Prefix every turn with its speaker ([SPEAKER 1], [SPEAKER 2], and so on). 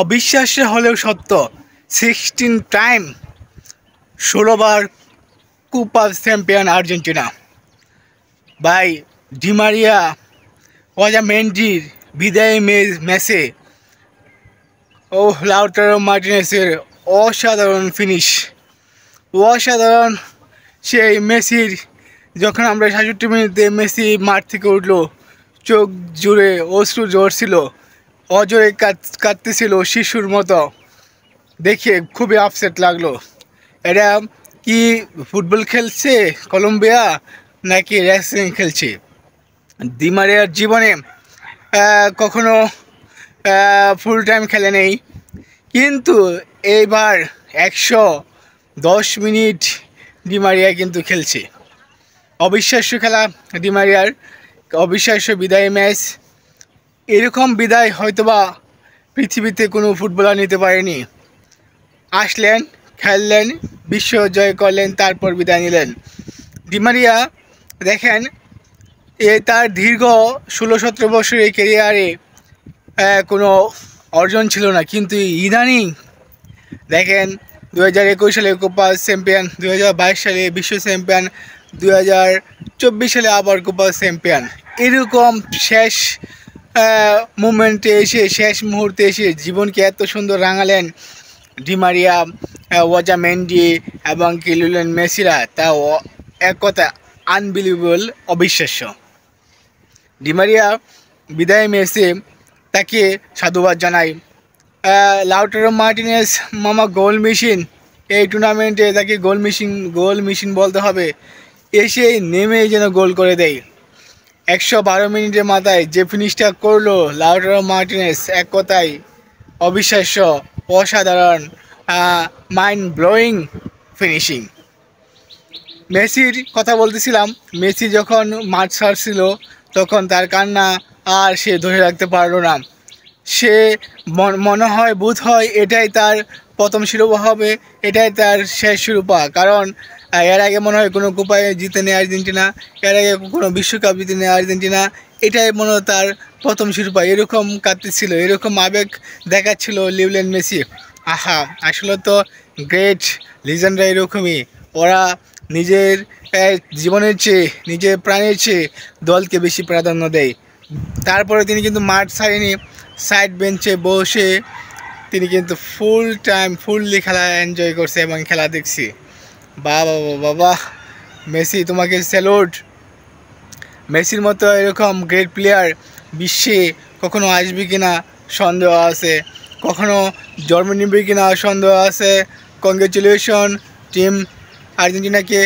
[SPEAKER 1] অবিশ্বাস্য হলেও সত্য, 16 টাইম 16বার কোপা চ্যাম্পিয়ন আর্জেন্টিনা। ভাই, ডিমারিয়া, ওজামেন্ডির বিদায়ী ম্যাচে ও লাউটারো মার্টিনেসের অসাধারণ ফিনিশ, অসাধারণ। সেই মেসির যখন আমরা ৬৭ মিনিটে মেসি মাঠ থেকে উঠলো, চোখ জুড়ে অশ্রু ঝরছিল, অজরে কাঁদতেছিল শিশুর মতো। দেখে খুবই আপসেট লাগলো। এরা কি ফুটবল খেলছে কলম্বিয়া নাকি রেসলিং খেলছে? ডিমারিয়ার জীবনে কখনো ফুল টাইম খেলে নেই, কিন্তু এইবার ১১০ মিনিট ডিমারিয়া কিন্তু খেলছে। অবিশ্বাস্য খেলা ডিমারিয়ার, অবিশ্বাস্য বিদায় ম্যাচ। এরকম বিদায় হয়তোবা পৃথিবীতে কোনো ফুটবলার নিতে পারেনি। আসলেন, খেললেন, বিশ্ব জয় করলেন, তারপর বিদায় নিলেন। ডিমারিয়া দেখেন, তার দীর্ঘ ১৬-১৭ বছরের ক্যারিয়ারে কোনো অর্জন ছিল না, কিন্তু ইদানিং দেখেন ২০২১ সালে কোপা চ্যাম্পিয়ন, ২০২২ সালে বিশ্ব চ্যাম্পিয়ন, ২০২৪ সালে আবার কোপা চ্যাম্পিয়ন। এরকম শেষ মুমেন্টে এসে, শেষ মুহূর্তে এসে জীবনকে এত সুন্দর রাঙালেন ডিমারিয়া, ওজামেন্ডি এবং লিওনেল মেসিরা। তা এক কথা আনবিলিভেবল, অবিশ্বাস্য। ডিমারিয়া বিদায় ম্যাচে তাকে সাধুবাদ জানাই। লাউটারো মার্টিনেস মামা গোল মেশিন, এই টুর্নামেন্টে তাকে গোল মেশিন বলতে হবে। এসে নেমেই যেন গোল করে দেয়। ১১২ মিনিটের মাথায় যে ফিনিশটা করলো লাউটারো মার্টিনেস, এক কথায় অবিশ্বাস্য, অসাধারণ, মাইন্ড ব্লোয়িং ফিনিশিং। মেসির কথা বলতেছিলাম, মেসি যখন মাঠ ছাড়ছিল তখন তার কান্না আর সে ধরে রাখতে পারলো না। সে মনে হয়, বোধ হয় এটাই তার প্রথম শিরোপা হবে, এটাই তার শেষ শিরোপা। কারণ এর আগে মনে হয় কোনো কোপায় জিতে নেয় আর্জেন্টিনা, এর আগে কোনো বিশ্বকাপ জিতে নেয় আর্জেন্টিনা, এটাই মনে হয় তার প্রথম শিরোপা। এরকম কাঁদতেছিল, এরকম আবেগ দেখাচ্ছিল লিওনেল মেসি। আহা, আসলে তো গ্রেট লিজেন্ডরা এরকমই। ওরা নিজের জীবনের চেয়ে, নিজের প্রাণের চেয়ে দলকে বেশি প্রাধান্য দেয়। তারপরে তিনি কিন্তু মাঠ ছাড়েনি, সাইড বেঞ্চে বসে তিনি কিন্তু ফুললি খেলা এনজয় করছে এবং খেলা দেখছি। বাবা বাবা, মেসি তোমাকে স্যালুট। মেসির মতো এরকম গ্রেট প্লেয়ার বিশ্বে কখনো আসবে কিনা সন্দেহ আছে, কখনো জন্ম নিবে কিনা সন্দেহ আছে। কংগ্রেচুলেশন টিম আর্জেন্টিনাকে।